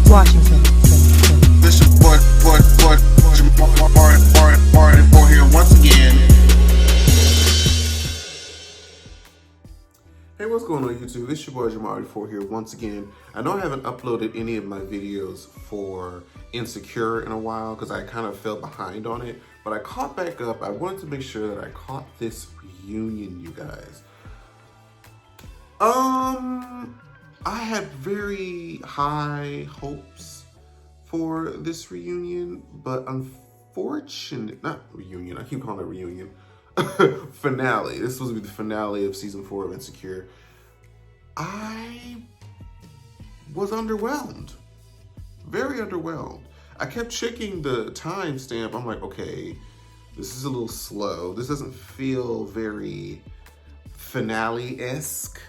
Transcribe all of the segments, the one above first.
Washington. This your boy, Martin for here once again. Hey, what's going on YouTube? It's your boy Jamari4 here once again. I know I haven't uploaded any of my videos for Insecure in a while because I kind of fell behind on it, but I caught back up. I wanted to make sure that I caught this reunion, you guys. I had very high hopes for this reunion, but not reunion, I keep calling it reunion. Finale. This was supposed to be the finale of season 4 of Insecure. I was underwhelmed. Very underwhelmed. I kept checking the timestamp. I'm like, okay, this is a little slow. This doesn't feel very finale-esque.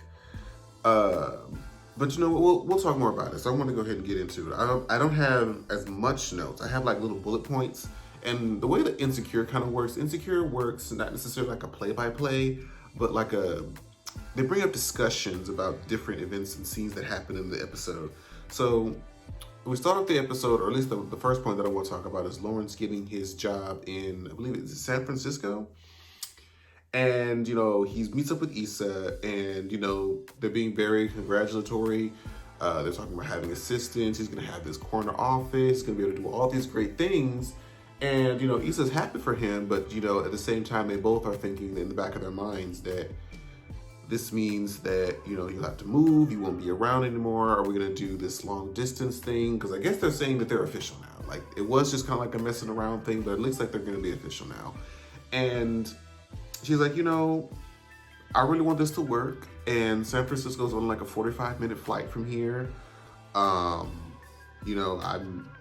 But you know, we'll talk more about this. I want to go ahead and get into it. I don't have as much notes. I have like little bullet points. And the way that Insecure kind of works, Insecure works not necessarily like a play-by-play, but like they bring up discussions about different events and scenes that happen in the episode. So we start off the episode, or at least the first point that I want to talk about is Lawrence getting his job in, I believe it's San Francisco. And, you know, he meets up with Issa and, you know, they're being very congratulatory. They're talking about having assistants. He's going to have this corner office. He's going to be able to do all these great things. And, you know, Issa's happy for him, but, you know, at the same time, they both are thinking in the back of their minds that this means that, you know, you'll have to move, you won't be around anymore. Are we going to do this long distance thing? Because I guess they're saying that they're official now. Like, it was just kind of like a messing around thing, but it looks like they're going to be official now. And she's like, you know, I really want this to work. And San Francisco's on like a 45-minute flight from here. You know, I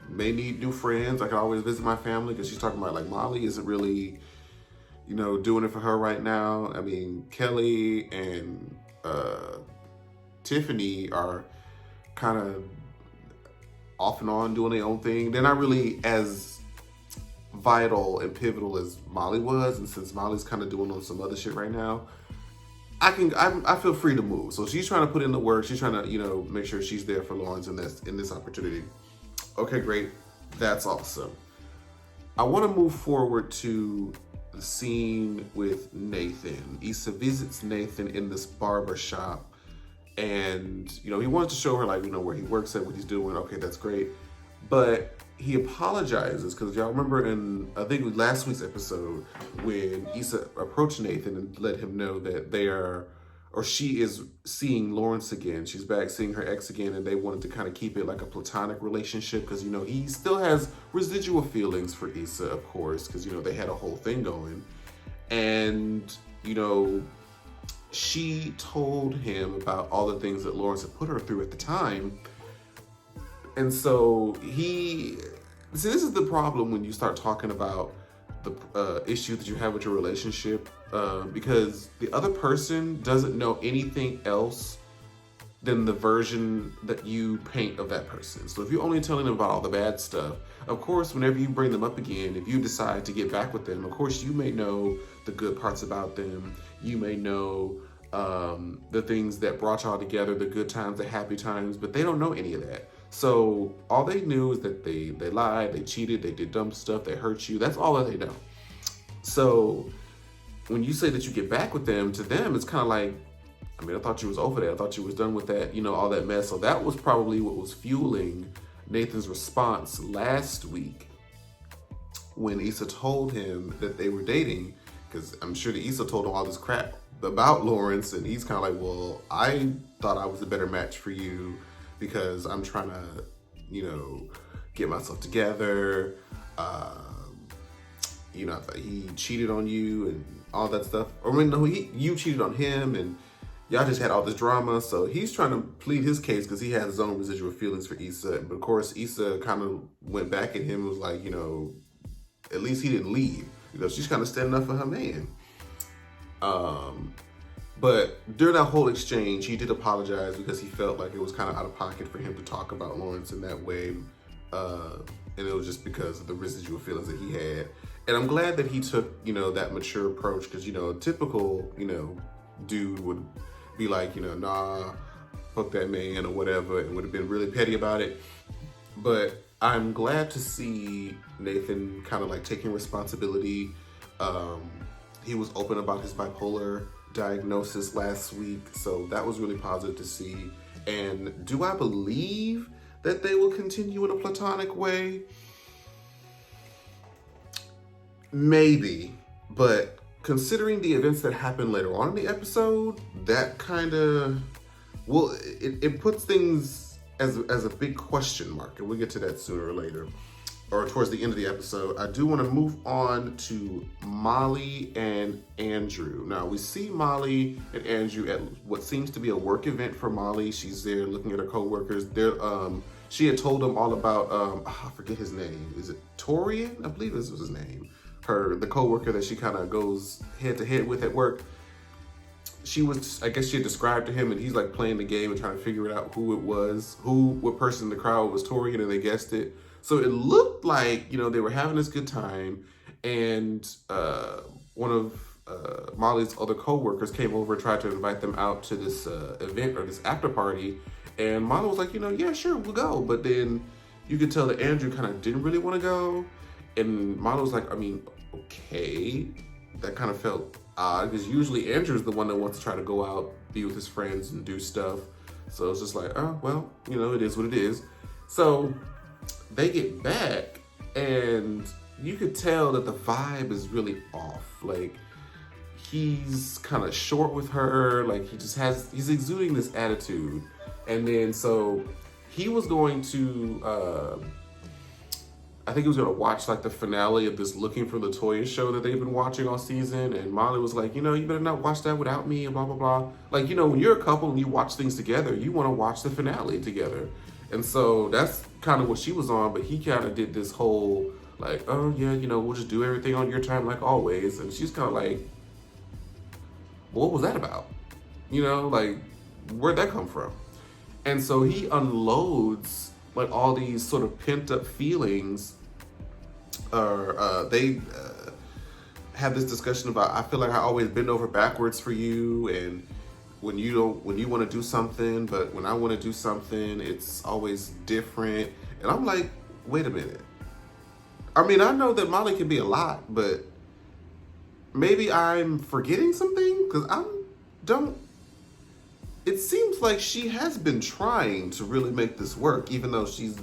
may need new friends. I can always visit my family, because she's talking about like Molly isn't really, you know, doing it for her right now. I mean, Kelly and Tiffany are kind of off and on doing their own thing. They're not really as vital and pivotal as Molly was, and since Molly's kind of doing on some other shit right now, I feel free to move. So she's trying to put in the work. She's trying to, you know, make sure she's there for Lawrence in this opportunity. Okay, great. That's awesome. I want to move forward to the scene with Nathan. Issa visits Nathan in this barber shop, and, you know, he wanted to show her, like, you know, where he works at, what he's doing. Okay, that's great. But he apologizes because y'all remember in, I think it was last week's episode, when Issa approached Nathan and let him know that they are, or she is seeing Lawrence again. She's back seeing her ex again, and they wanted to kind of keep it like a platonic relationship because, you know, he still has residual feelings for Issa, of course, because, you know, they had a whole thing going. And, you know, she told him about all the things that Lawrence had put her through at the time. And so see, this is the problem when you start talking about the issue that you have with your relationship, because the other person doesn't know anything else than the version that you paint of that person. So if you're only telling them about all the bad stuff, of course, whenever you bring them up again, if you decide to get back with them, of course, you may know the good parts about them. You may know the things that brought y'all together, the good times, the happy times, but they don't know any of that. So all they knew is that they lied, they cheated, they did dumb stuff, they hurt you. That's all that they know. So when you say that you get back with them, to them, it's kind of like, I mean, I thought you was over that. I thought you was done with that, you know, all that mess. So that was probably what was fueling Nathan's response last week when Issa told him that they were dating, because I'm sure that Issa told him all this crap about Lawrence, and he's kind of like, well, I thought I was a better match for you, because I'm trying to, you know, get myself together. You know, he cheated on you and all that stuff. Or I mean, no, you cheated on him, and y'all just had all this drama. So he's trying to plead his case because he has his own residual feelings for Issa. But of course, Issa kind of went back at him and was like, you know, at least he didn't leave. You know, she's kind of standing up for her man. But during that whole exchange, he did apologize because he felt like it was kind of out of pocket for him to talk about Lawrence in that way. And it was just because of the residual feelings that he had. And I'm glad that he took, you know, that mature approach, because, you know, a typical, you know, dude would be like, you know, nah, fuck that man or whatever, and would have been really petty about it. But I'm glad to see Nathan kind of like taking responsibility. Um, he was open about his bipolar diagnosis last week, so that was really positive to see. And do I believe that they will continue in a platonic way? Maybe, but considering the events that happen later on in the episode, that kind of, well, it puts things as a big question mark, and we'll get to that sooner or later, or towards the end of the episode. I do want to move on to Molly and Andrew. Now, we see Molly and Andrew at what seems to be a work event for Molly. She's there looking at her coworkers. She had told them all about, I forget his name. Is it Torian? I believe this was his name. The coworker that she kind of goes head to head with at work. I guess she had described to him, and he's like playing the game and trying to figure out who it was, what person in the crowd was Torian, and they guessed it. So it looked like, they were having this good time, and one of Molly's other coworkers came over and tried to invite them out to this event or this after party, and Molly was like, yeah, sure, we'll go. But then you could tell that Andrew kind of didn't really want to go, and Molly was like, okay. That kind of felt odd, because usually Andrew's the one that wants to try to go out, be with his friends, and do stuff. So it's just like, oh, well, it is what it is. So they get back, and you could tell that the vibe is really off. Like, he's kind of short with her. Like, he's exuding this attitude. And then, so he was going to, I think he was going to watch like the finale of this Looking for LaToya show that they've been watching all season. And Molly was like, you better not watch that without me, and blah, blah, blah. Like, when you're a couple and you watch things together, you want to watch the finale together. And so that's kind of what she was on. But he kind of did this whole like, oh yeah, we'll just do everything on your time like always. And she's kind of like, well, what was that about? Like, where'd that come from? And so he unloads like all these sort of pent up feelings. They have this discussion about, I feel like I always bend over backwards for you, and when you want to do something, but when I want to do something, it's always different. And I'm like, wait a minute. I know that Molly can be a lot, but maybe I'm forgetting something, because it seems like she has been trying to really make this work, even though she's,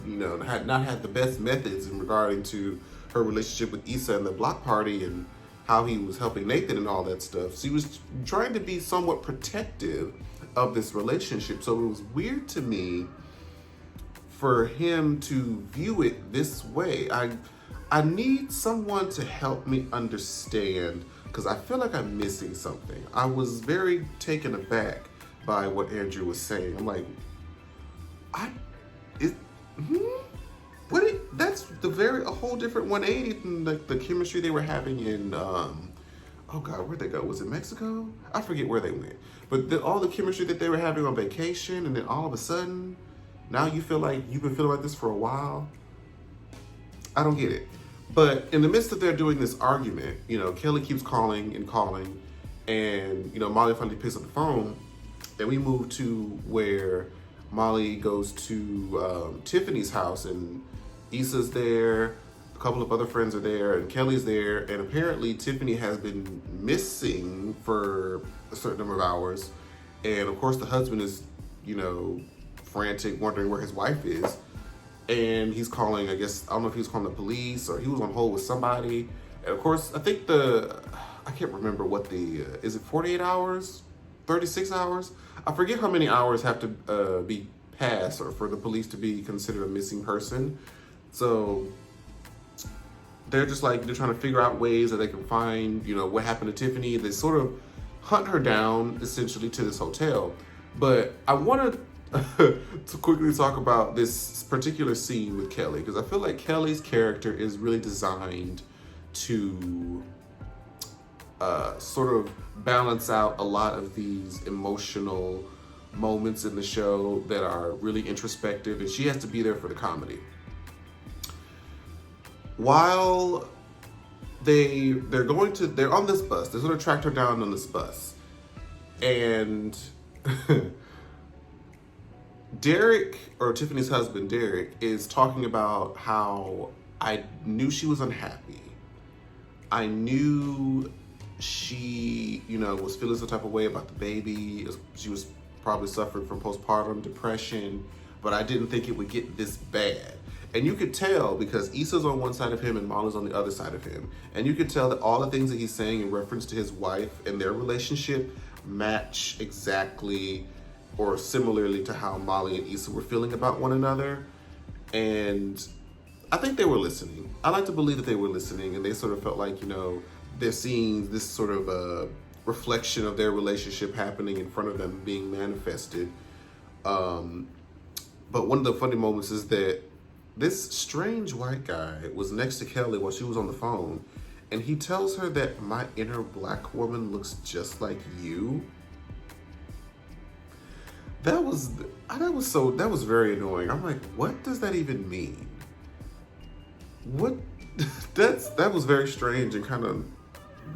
had not had the best methods in regarding to her relationship with Issa and the block party and how he was helping Nathan and all that stuff. She was trying to be somewhat protective of this relationship. So it was weird to me for him to view it this way. I need someone to help me understand, because I feel like I'm missing something. I was very taken aback by what Andrew was saying. I'm like, that's a whole different 180 than the chemistry they were having in, oh God, where'd they go? Was it Mexico? I forget where they went. But all the chemistry that they were having on vacation, and then all of a sudden, now you feel like you've been feeling like this for a while. I don't get it. But in the midst of their doing this argument, Kelly keeps calling, and Molly finally picks up the phone. And we move to where Molly goes to Tiffany's house, and Issa's there, a couple of other friends are there, and Kelly's there, and apparently Tiffany has been missing for a certain number of hours. And of course the husband is, frantic, wondering where his wife is. And he's calling, I don't know if he was calling the police or he was on hold with somebody. And of course, I think I can't remember what is it 48 hours? 36 hours? I forget how many hours have to be passed or for the police to be considered a missing person. So they're just like, they're trying to figure out ways that they can find, what happened to Tiffany. They sort of hunt her down essentially to this hotel. But I wanted to quickly talk about this particular scene with Kelly, because I feel like Kelly's character is really designed to sort of balance out a lot of these emotional moments in the show that are really introspective, and she has to be there for the comedy. While they're on this bus, they're going to track her down on this bus, and Derek, or Tiffany's husband, Derek, is talking about how I knew she was unhappy. I knew she, was feeling some type of way about the baby. She was probably suffering from postpartum depression, but I didn't think it would get this bad. And you could tell because Issa's on one side of him and Molly's on the other side of him. And you could tell that all the things that he's saying in reference to his wife and their relationship match exactly or similarly to how Molly and Issa were feeling about one another. And I think they were listening. I like to believe that they were listening, and they sort of felt like, they're seeing this sort of a reflection of their relationship happening in front of them being manifested. But one of the funny moments is that this strange white guy was next to Kelly while she was on the phone, and he tells her that my inner black woman looks just like you. That was very annoying. I'm like, what does that even mean? What? That was very strange and kind of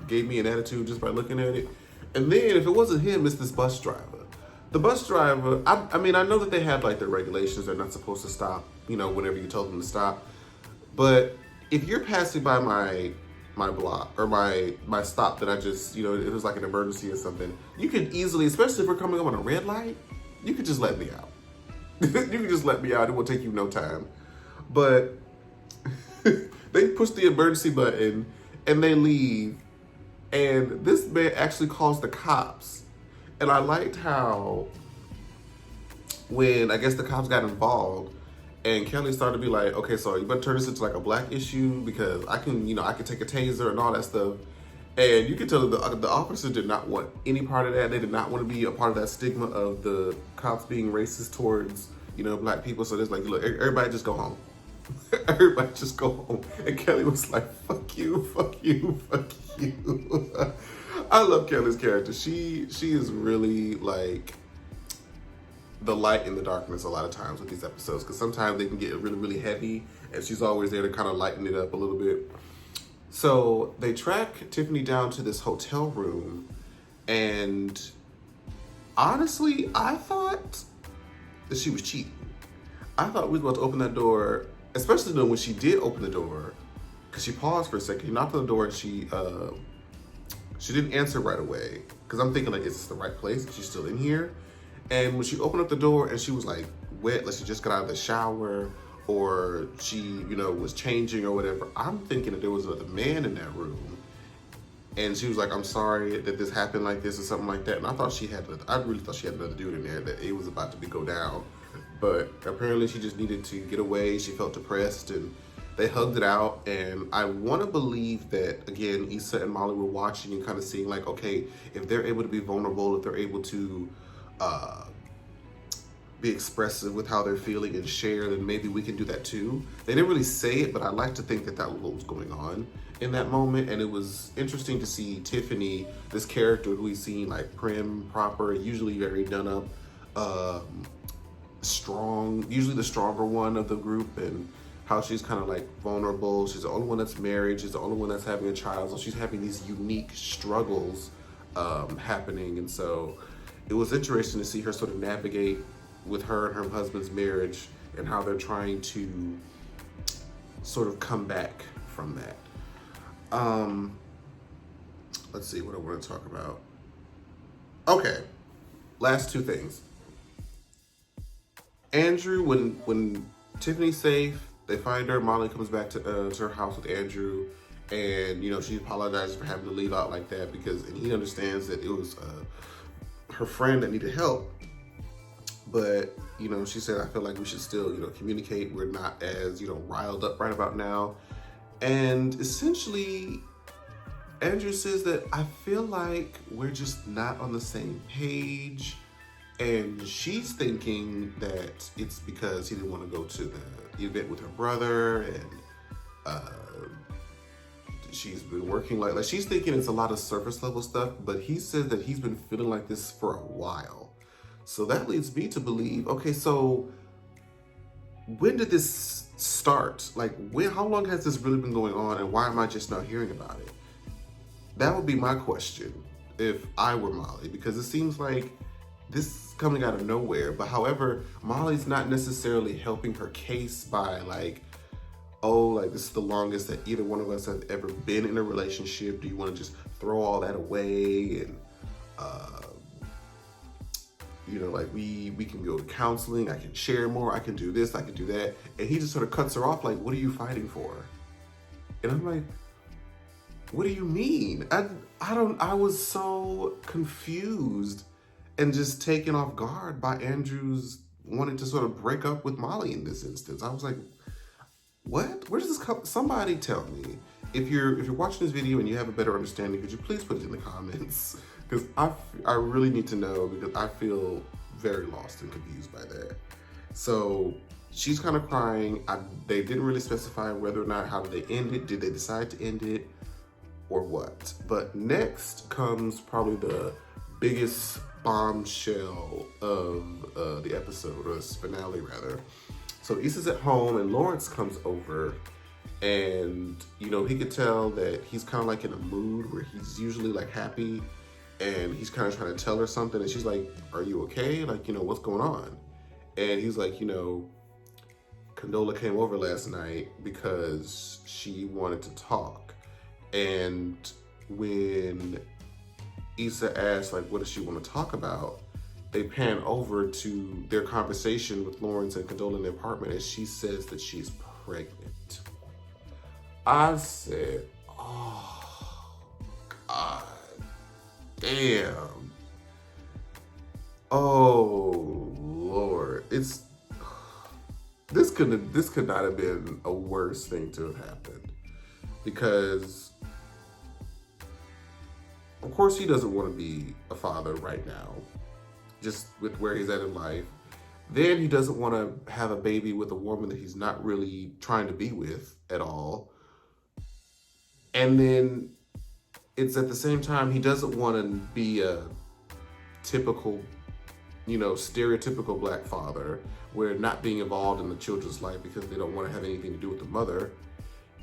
gave me an attitude just by looking at it. And then if it wasn't him, it's this bus driver. The bus driver, I mean, I know that they have like their regulations. They're not supposed to stop, whenever you told them to stop. But if you're passing by my block or my stop that I just, it was like an emergency or something, you could easily, especially if we're coming up on a red light, you could just let me out. You could just let me out. It will take you no time. But they push the emergency button and they leave. And this man actually calls the cops. And I liked how when I guess the cops got involved and Kelly started to be like, okay, so you better turn this into like a black issue because I can take a taser and all that stuff. And you could tell that the officer did not want any part of that. They did not want to be a part of that stigma of the cops being racist towards, black people. So there's like, look, everybody just go home. Everybody just go home. And Kelly was like, fuck you, fuck you, fuck you. I love Kelly's character. She is really like the light in the darkness a lot of times with these episodes, because sometimes they can get really, really heavy, and she's always there to kind of lighten it up a little bit. So they track Tiffany down to this hotel room, and honestly, I thought that she was cheating. I thought we was about to open that door, especially when she did open the door, because she paused for a second. She knocked on the door and she didn't answer right away, because I'm thinking like, is this the right place? Is she still in here? And when she opened up the door and she was like wet, like she just got out of the shower, or she, was changing or whatever, I'm thinking that there was another man in that room. And she was like, I'm sorry that this happened like this or something like that. And I really thought she had another dude in there, that it was about to go down. But apparently she just needed to get away. She felt depressed, and they hugged it out. And I want to believe that, again, Issa and Molly were watching and kind of seeing like, okay, if they're able to be vulnerable, if they're able to be expressive with how they're feeling and share, then maybe we can do that too. They didn't really say it, but I like to think that was what was going on in that moment. And it was interesting to see Tiffany, this character who we've seen like prim, proper, usually very done up, strong, usually the stronger one of the group, and how she's kind of like vulnerable. She's the only one that's married. She's the only one that's having a child. So she's having these unique struggles happening. And so it was interesting to see her sort of navigate with her and her husband's marriage and how they're trying to sort of come back from that. Let's see what I want to talk about. Okay, last two things. Andrew, when Tiffany's safe, they find her. Molly comes back to her house with Andrew, and she apologizes for having to leave out like that and he understands that it was her friend that needed help. But she said, I feel like we should still communicate. We're not as riled up right about now. And essentially, Andrew says that I feel like we're just not on the same page. And she's thinking that it's because he didn't want to go to the event with her brother, and she's been working like she's thinking it's a lot of surface level stuff, but he said that he's been feeling like this for a while. So that leads me to believe, okay, so when did this start? Like, how long has this really been going on, and why am I just not hearing about it? That would be my question if I were Molly, because it seems like this is coming out of nowhere. But however, Molly's not necessarily helping her case by like, oh, like this is the longest that either one of us have ever been in a relationship. Do you want to just throw all that away? And you know, like we can go to counseling, I can share more, I can do this, I can do that. And he just sort of cuts her off like, what are you fighting for? And I'm like, what do you mean? I was so confused and just taken off guard by Andrew's wanting to sort of break up with Molly in this instance. I was like, what? Where does this come? Somebody tell me. If you're watching this video and you have a better understanding, could you please put it in the comments? Because I really need to know, because I feel very lost and confused by that. So she's kind of crying. They didn't really specify whether or not, how did they end it? Did they decide to end it or what? But next comes probably the biggest bombshell of the episode, or this finale rather. So Issa's at home and Lawrence comes over, and you know, he could tell that he's kind of like in a mood where he's usually like happy, and he's kind of trying to tell her something, and she's like, are you okay? Like, you know, what's going on? And he's like, you know, Condola came over last night because she wanted to talk. And when Issa asked, like, what does she want to talk about? They pan over to their conversation with Lawrence and Condola in the apartment, and she says that she's pregnant. I said, oh, God. Damn. Oh Lord. This could not have been a worse thing to have happened. Because of course he doesn't want to be a father right now, just with where he's at in life. Then he doesn't want to have a baby with a woman that he's not really trying to be with at all. And then it's at the same time, he doesn't want to be a typical, you know, stereotypical black father, where not being involved in the children's life because they don't want to have anything to do with the mother.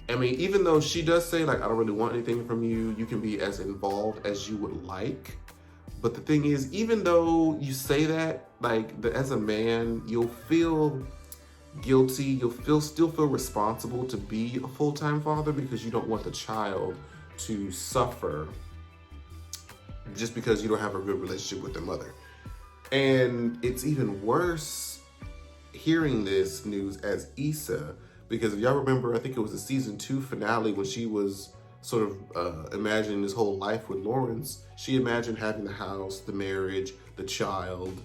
I mean, even though she does say, like, I don't really want anything from you, you can be as involved as you would like. But the thing is, even though you say that, like, as a man, you'll feel guilty, you'll still feel responsible to be a full-time father, because you don't want the child to suffer just because you don't have a good relationship with their mother. And it's even worse hearing this news as Issa, because if y'all remember, I think it was the season 2 finale when she was sort of imagining this whole life with Lawrence. She imagined having the house, the marriage, the child,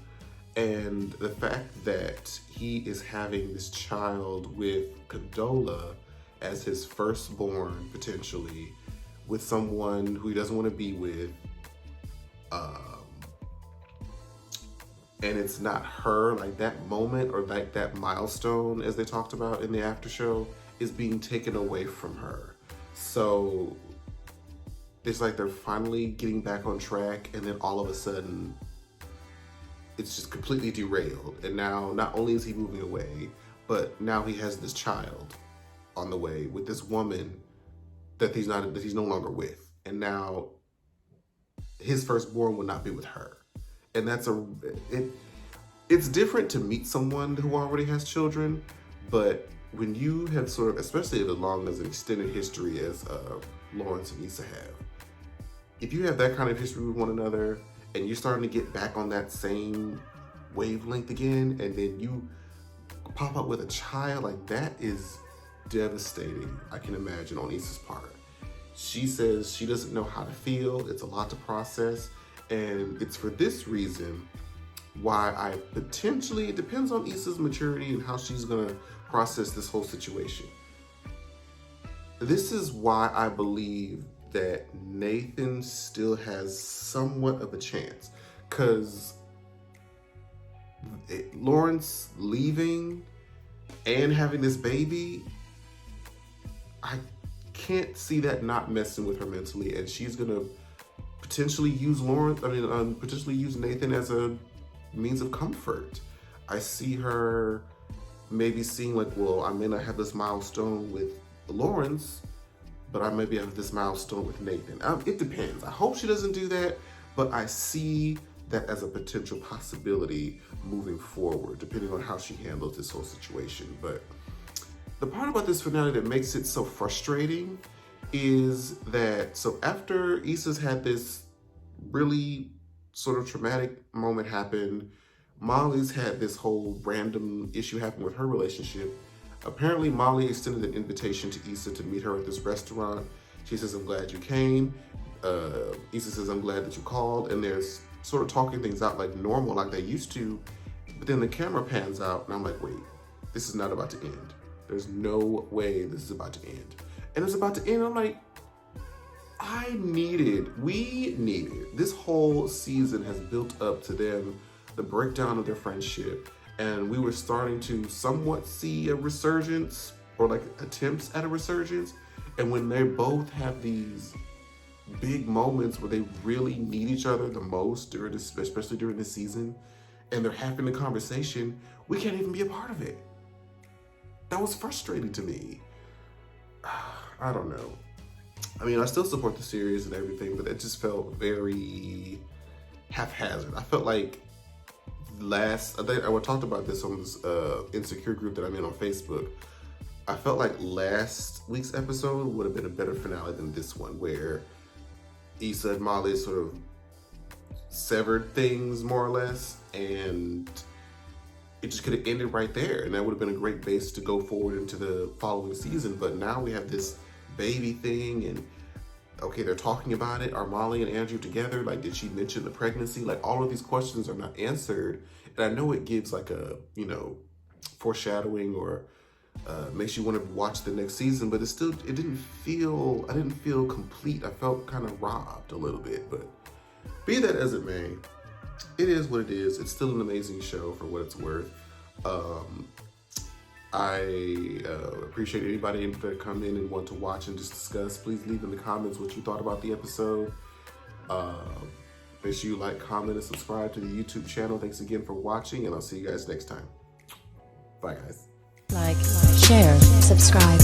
and the fact that he is having this child with Condola as his firstborn, potentially, with someone who he doesn't want to be with, and it's not her, like that moment or like that milestone, as they talked about in the after show, is being taken away from her. So it's like they're finally getting back on track, and then all of a sudden it's just completely derailed. And now not only is he moving away, but now he has this child on the way with this woman that he's no longer with. And now his firstborn will not be with her. And it's different to meet someone who already has children, but when you have sort of, especially as long as an extended history as Lawrence and Issa have, if you have that kind of history with one another and you're starting to get back on that same wavelength again, and then you pop up with a child, like that is devastating, I can imagine, on Issa's part. She says she doesn't know how to feel. It's a lot to process. And it's for this reason why it depends on Issa's maturity and how she's gonna process this whole situation. This is why I believe that Nathan still has somewhat of a chance, because Lawrence leaving and having this baby, I can't see that not messing with her mentally, and she's gonna potentially use potentially use Nathan as a means of comfort. I see her maybe seeing like, well, I may not have this milestone with Lawrence, but I maybe have this milestone with Nathan. It depends. I hope she doesn't do that, but I see that as a potential possibility moving forward, depending on how she handles this whole situation. But the part about this finale that makes it so frustrating is that, so after Issa's had this really sort of traumatic moment happen, Molly's had this whole random issue happen with her relationship. Apparently, Molly extended an invitation to Issa to meet her at this restaurant. She says, I'm glad you came. Issa says, I'm glad that you called. And they're sort of talking things out like normal, like they used to. But then the camera pans out, and I'm like, wait, this is not about to end. There's no way this is about to end. And it's about to end. I'm like, we needed, this whole season has built up to them, the breakdown of their friendship. And we were starting to somewhat see a resurgence, or like attempts at a resurgence. And when they both have these big moments where they really need each other the most, especially during this season, and they're having the conversation, we can't even be a part of it. That was frustrating to me. I don't know. I mean, I still support the series and everything, but it just felt very haphazard. I felt like I talked about this on this Insecure group that I'm in on Facebook. I felt like last week's episode would have been a better finale than this one, where Issa and Molly sort of severed things more or less, and it just could have ended right there, and that would have been a great base to go forward into the following season. But now we have this baby thing, and okay, they're talking about it. Are Molly and Andrew together? Like, did she mention the pregnancy? Like, all of these questions are not answered. And I know it gives like a, foreshadowing, or makes you want to watch the next season, but I didn't feel complete. I felt kind of robbed a little bit, but be that as it may, it is what it is. It's still an amazing show for what it's worth. I appreciate anybody that come in and want to watch and just discuss. Please leave in the comments what you thought about the episode. Make sure you like, comment, and subscribe to the YouTube channel. Thanks again for watching, and I'll see you guys next time. Bye, guys. Like, share, subscribe.